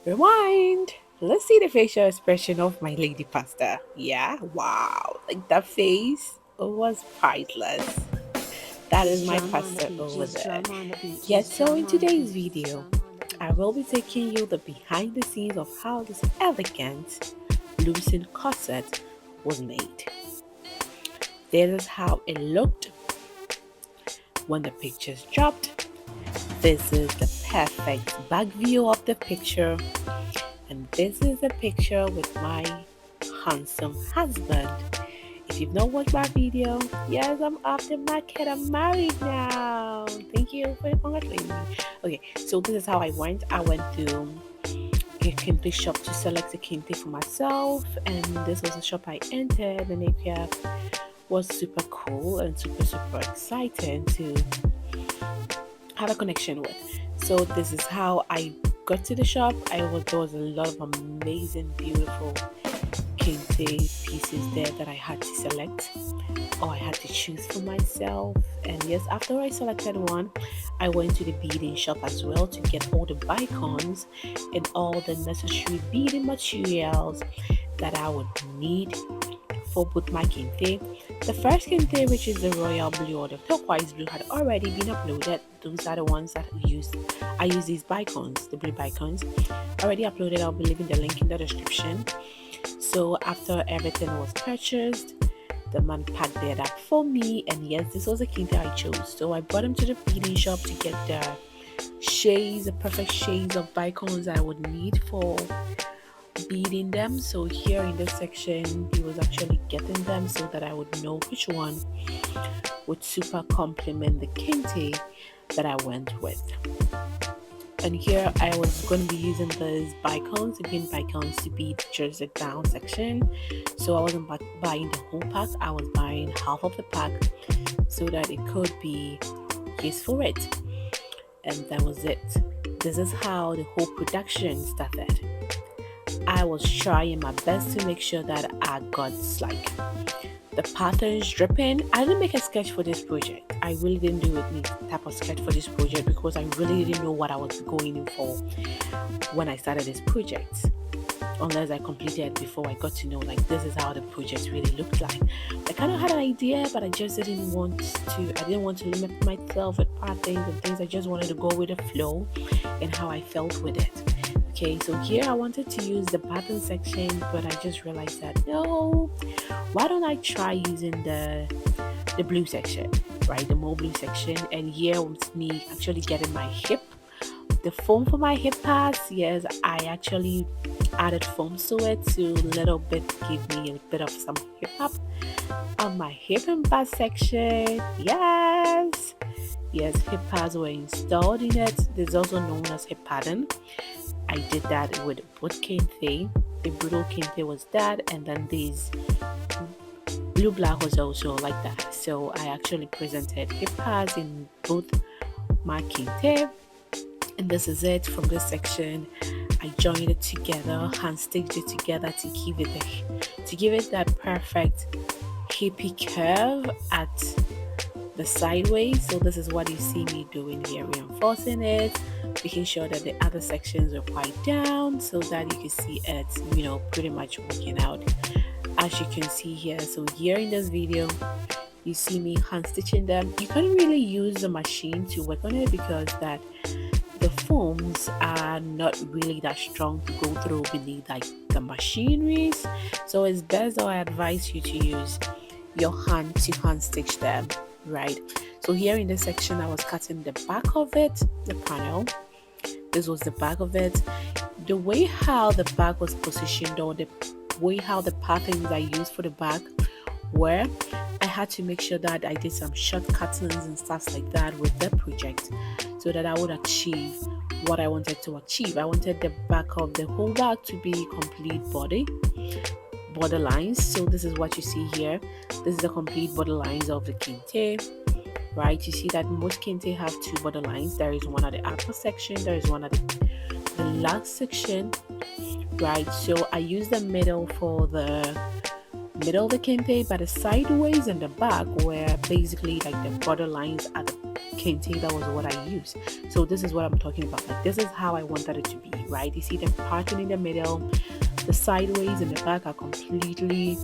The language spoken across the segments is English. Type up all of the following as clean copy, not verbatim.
Rewind. Let's see the facial expression of my lady pastor. Yeah, wow. Like that face was priceless. That is my pastor over there. Yet, so in today's video, I will be taking you the behind the scenes of how this elegant loosened corset was made. This is how it looked when the pictures dropped. This is the perfect back view of the picture, and this is a picture with my handsome husband. If you've not watched my video, yes, I'm off the market. I'm married now. Thank you for congratulating me. Okay, so this is how I went. I went to a Kente shop to select a Kente for myself, and this was a shop I entered, and it was super cool and super exciting to have a connection with. So this is how I got to the shop. There was a lot of amazing, beautiful Kente pieces there that I had to select, or I had to choose for myself. And yes, after I selected one, I went to the beading shop as well to get all the Bicones and all the necessary beading materials that I would need for both my Kente. The first Kente, which is the royal blue or the turquoise blue, had already been uploaded. Those are the ones that I use these Bicones, the blue Bicones. Already uploaded. I'll be leaving the link in the description. So after everything was purchased, the man packed it up for me, and yes, this was a Kente I chose. So I brought him to the beading shop to get the perfect shades of Bicones I would need for beading them. So here in this section, he was actually getting them so that I would know which one would super complement the Kente that I went with. And here I was going to be using these Bicones, again Bicones, to bead just the down section. So I wasn't buying the whole pack, I was buying half of the pack so that it could be used for it. And that was it. This is how the whole production started. I was trying my best to make sure that I got like the patterns dripping. I didn't make a sketch for this project. I really didn't do any type of sketch for this project because I really didn't know what I was going in for when I started this project, unless I completed it before I got to know like this is how the project really looked like. I kind of had an idea, but I didn't want to limit myself with patterns and things. I just wanted to go with the flow and how I felt with it. Okay, so here I wanted to use the pattern section, but I just realized that no, why don't I try using the blue section, right? The more blue section. And here was me actually getting my hip, the foam for my hip pads. Yes, I actually added foam to it to a little bit give me a bit of some hip up on my hip and pad section. Yes, hip pads were installed in it. This is also known as hip padding. I did that with both Kente. The brutal Kente was that, and then this blue black was also like that. So I actually presented hip pads in both my Kente, and this is it from this section. I joined it together, hand stitched it together to give it that perfect hippie curve at the sideways. So this is what you see me doing here, reinforcing it, making sure that the other sections are quite down so that you can see it, pretty much working out as you can see here. So here in this video, you see me hand stitching them. You can't really use the machine to work on it because that the foams are not really that strong to go through beneath like the machineries. So it's best, or I advise you to use your hand to hand stitch them, right? So here in this section, I was cutting the back of it, the panel. This was the back of it. The way how the back was positioned, or the way how the patterns I used for the back were, I had to make sure that I did some short cuttings and stuff like that with the project so that I would achieve what I wanted to achieve. I wanted the back of the whole bag to be complete border lines. So this is what you see here. This is the complete border lines of the Kente, right? You see that most Kente have two border lines. There is one at the upper section, there is one at the last section, right? So I use the middle for the middle of the Kente, but the sideways and the back were basically like the border lines at the kente, that was what I used. So this is what I'm talking about. Like, this is how I wanted it to be, right? You see the pattern in the middle, the sideways and the back are completely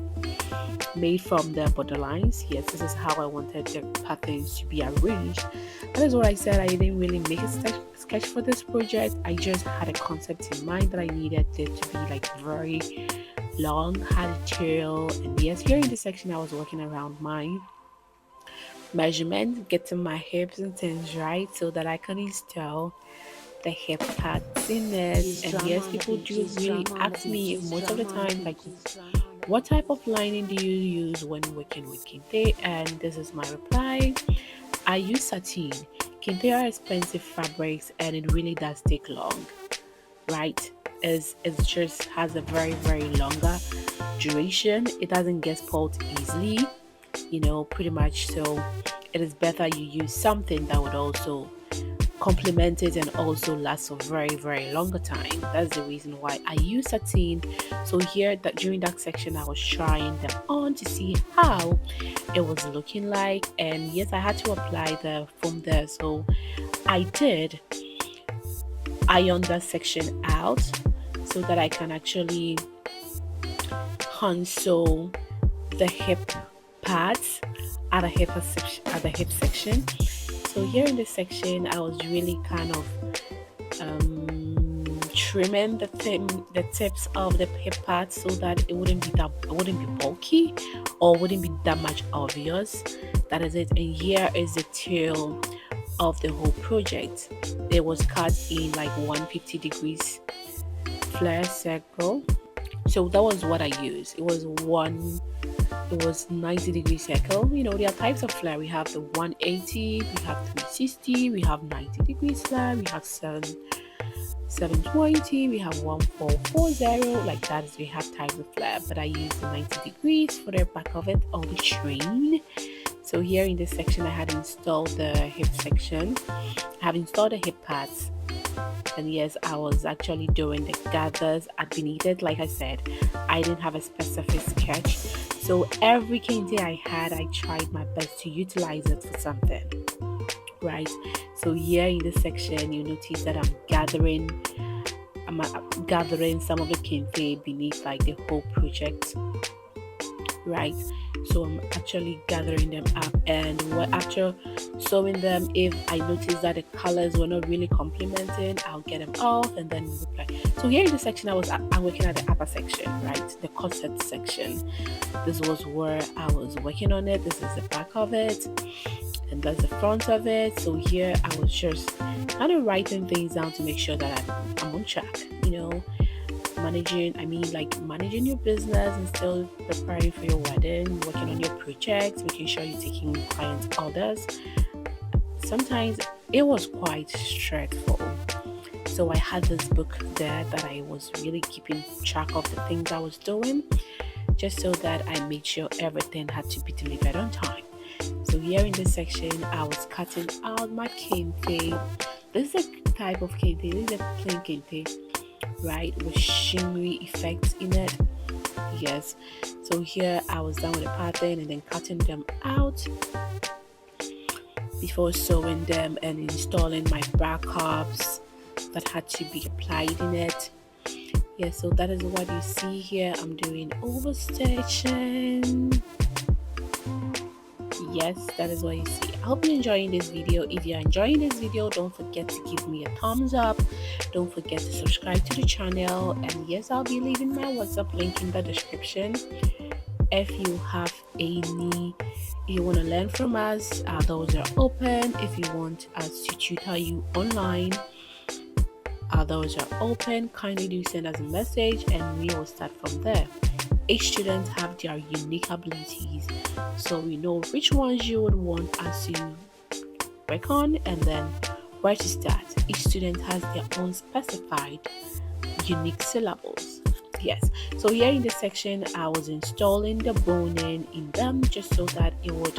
made from the borderlines. Yes, this is how I wanted the patterns to be arranged. That is what I said. I didn't really make a sketch for this project. I just had a concept in mind that I needed it to be like very long, had a tail. And yes, here in this section I was working around my measurement, getting my hips and things right so that I can install the hip pads in it. And yes, people do really ask me most of the time, like, what type of lining do you use when working with kente? And this is my reply. I use sateen. Kente are expensive fabrics and it really does take long, right? It just has a very longer duration. It doesn't get spoiled easily, pretty much. So it is better you use something that would also complement it and also last for very longer time. That's the reason why I use sateen. So here, that during that section I was trying them on to see how it was looking like, and yes, I had to apply the foam there. So I did iron that section out so that I can actually hand sew the hip pads at the hip section. So here in this section, I was really kind of trimming the tips of the hip pads so that it wouldn't be bulky or wouldn't be that much obvious. That is it. And here is the tail of the whole project. It was cut in like 150 degrees flare circle. So that was what I used. It was 90 degree circle. There are types of flare. We have the 180, we have 360, we have 90 degrees flare, we have 720, we have 1440. Like that is, we have types of flare, but I use the 90 degrees for the back of it on the train. So here in this section I had installed the hip section. I have installed the hip pads. And yes, I was actually doing the gathers beneath it. Like I said, I didn't have a specific sketch. So every kente I had, I tried my best to utilize it for something, right? So here in this section, you notice that I'm gathering some of the kente beneath like the whole project, right? So I'm actually gathering them up, and after sewing them, if I notice that the colors were not really complementing, I'll get them off and then reply. So here in this section, I'm working at the upper section, right? The corset section. This was where I was working on it. This is the back of it, and that's the front of it. So here I was just kind of writing things down to make sure that I'm on track, managing your business and still preparing for your wedding, working on your projects, making sure you're taking client orders. Sometimes it was quite stressful. So I had this book there that I was really keeping track of the things I was doing, just so that I made sure everything had to be delivered on time. So here in this section, I was cutting out my kente. This is a type of kente. This is a plain kente, right, with shimmery effects in it. Yes, so here I was done with the pattern and then cutting them out before sewing them and installing my backups that had to be applied in it. Yeah, so that is what you see here. I'm doing overstitching. Yes, that is what you see. I hope you're enjoying this video. If you're enjoying this video, don't forget to give me a thumbs up. Don't forget to subscribe to the channel. And yes, I'll be leaving my WhatsApp link in the description. If you want to learn from us, those are open. If you want us to tutor you online, those are open. Kindly do send us a message and we will start from there. Each student have their unique abilities, so we know which ones you would want us to work on and then where to start. Each student has their own specified unique syllables. Yes, so here in this section I was installing the boning in them just so that it would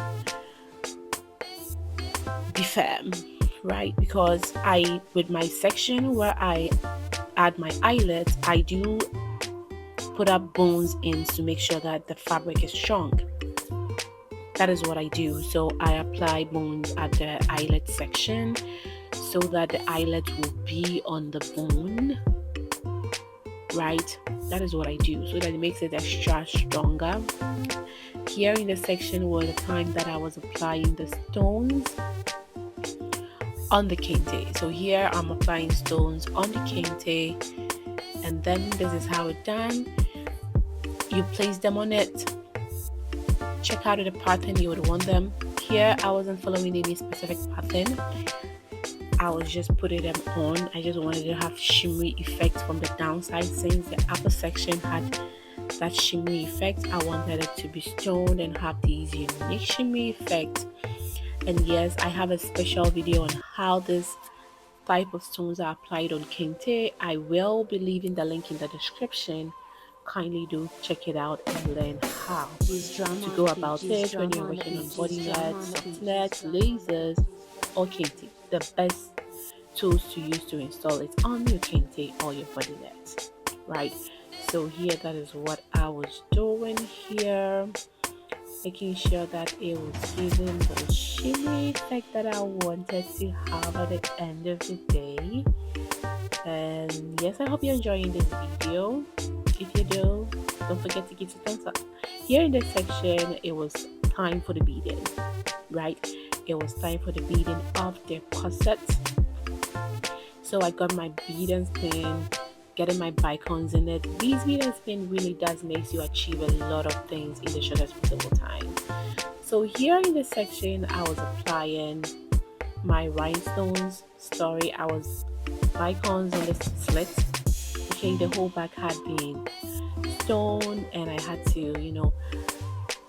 be firm, right? Because with my section where I add my eyelets, I do put up bones in to make sure that the fabric is strong. that is what I do. So I apply bones at the eyelet section so that the eyelet will be on the bone, right? That is what I do, so that it makes it extra stronger. Here in the section was the time that I was applying the stones on the kente. So here I'm applying stones on the kente, and then this is how it's done. You place them on it. Check out the pattern you would want them. Here I wasn't following any specific pattern. I was just putting them on. I just wanted to have shimmery effect from the downside. Since the upper section had that shimmery effect, I wanted it to be stoned and have these unique shimmery effect. And yes, I have a special video on how this type of stones are applied on kente. I will be leaving the link in the description. Kindly do check it out and learn how to go about it when you're working on body nets, soft nets, lasers, or kente. The best tools to use to install it on your kente or your body net, right? So here, that is what I was doing here, making sure that it was giving the shimmy effect that I wanted to have at the end of the day. And yes, I hope you're enjoying this video. If you do, don't forget to give it a thumbs up. Here in this section, it was time for the beading, right? It was time for the beading of the corset. So I got my beading pin, getting my Bicones in it. These beading pin really does make you achieve a lot of things in the shortest possible time. So here in this section, I was applying my rhinestones. I was Bicones on the slit. Okay, the whole back had been stone, and I had to,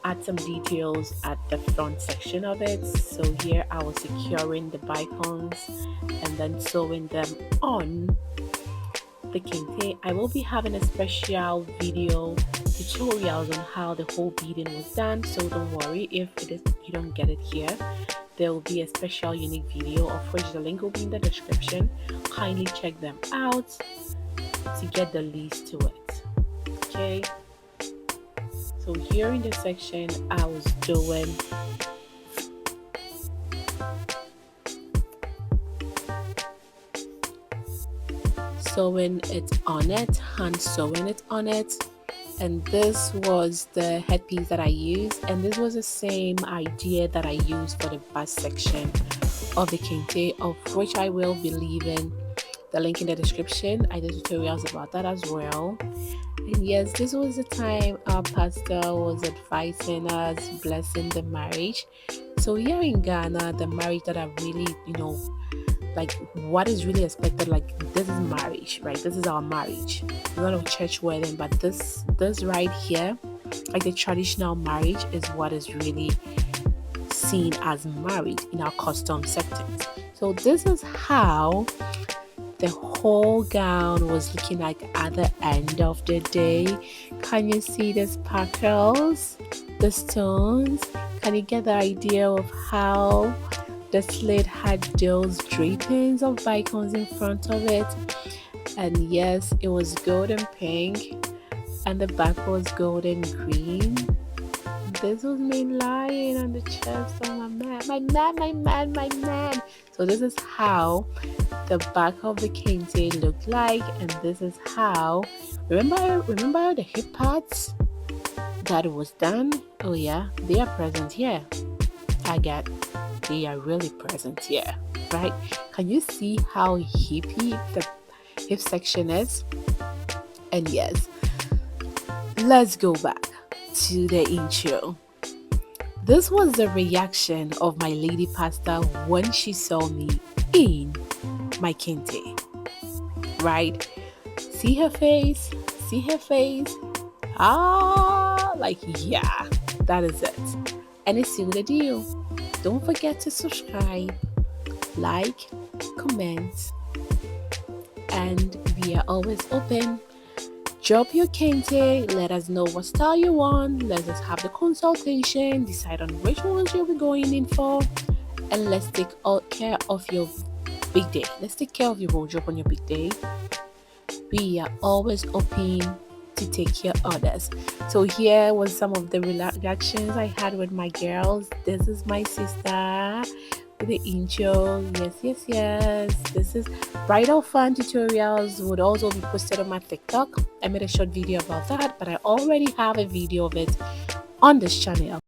add some details at the front section of it. So here I was securing the Bicones and then sewing them on the kente. I will be having a special video tutorials on how the whole beading was done, so don't worry if you don't get it here. There will be a special unique video, of which the link will be in the description. Kindly check them out to get the least to it. Okay, so here in this section I was doing sewing it on it, hand sewing it on it. And this was the headpiece that I used, and this was the same idea that I used for the bust section of the kente, of which I will be leaving the link in the description. I did tutorials about that as well. And yes, this was the time our pastor was advising us, blessing the marriage. So here in Ghana, the marriage that I really, like what is really expected, like this is marriage, right? This is our marriage. It's not a church wedding, but this right here, like the traditional marriage, is what is really seen as marriage in our custom settings. So this is how the whole gown was looking like at the end of the day. Can you see the sparkles, the stones? Can you get the idea of how the slit had those drapings of Bicones in front of it? And yes, it was golden pink, and the back was golden green. This was me lying on the chest of my man. So this is how the back of the kente looked like, and this is how, remember the hip parts that was done? Oh yeah, they are present here. They are really present here, right? Can you see how hippie the hip section is? And yes, let's go back to the intro. This was the reaction of my lady pastor when she saw me in my kente, right? See her face? Like, yeah, that is it. And it's still the deal. Don't forget to subscribe, like, comment, and we are always open. Drop your kente, let us know what style you want, let us have the consultation, decide on which ones you'll be going in for, and let's take care of your big day. Let's take care of your wardrobe on your big day. We are always open to take care of others. So here was some of the reactions I had with my girls. This is my sister with the intro. Yes. This is bridal fun tutorials would also be posted on my TikTok. I made a short video about that, but I already have a video of it on this channel.